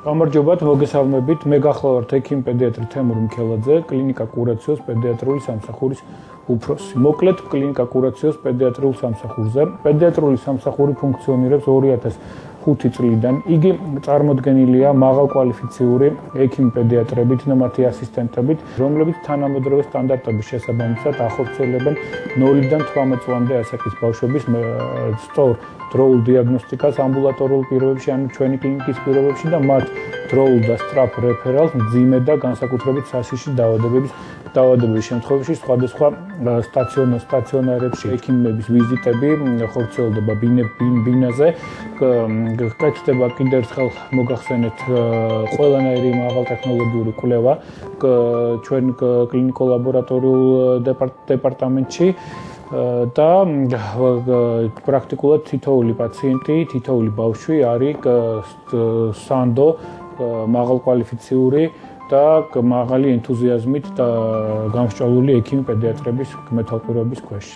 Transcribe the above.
გამარჯობათ, მოგესალმებით. მე გახლავართ ექიმ პედიატრი თემურ მიქელაძე, კლინიკა კურაციოს პედიატრიული სამსახურის უფროსი. მოკლედ, კლინიკა კურაციოს პედიატრიულ სამსახურზე. პედიატრიული სამსახური ფუნქციონირებს 2005 წლიდან. იგი წარმოდგენილია მაღალკვალიფიციური ექიმ პედიატრებით და მათი ასისტენტებით, რომლებიც თანამედროვე სტანდარტების შესაბამისად ახორციელებენ 0-დან 18 წლამდე ასაკის ბავშვების სწორ დროულ დიაგნოსტიკას ამბულატორიულ პირობებში, ანუ ჩვენი კლინიკის პირობებში და მათ დროულ და სწრაფ რეფერალს მძიმე და განსაკუთრებით საშიში დაავადებების შემთხვევაში სხვადასხვა სტაციონარებში ექიმების ვიზიტები ხორციელდება ბინაზე. გკეთდება კიდევ ერთხელ მოგახსენეთ ყველანაირი მაღალტექნოლოგიური კვლევა ჩვენ კლინიკო-ლაბორატორიულ დეპარტამენტში და პრაქტიკულად თითოეული პაციენტი, თითოეული ბავშვი არის სანდო მაღალკვალიფიციური და მაღალი ენთუზიაზმით და გამსჭვალული ექიმი პედიატრების მეთვალყურეობის ქვეშ.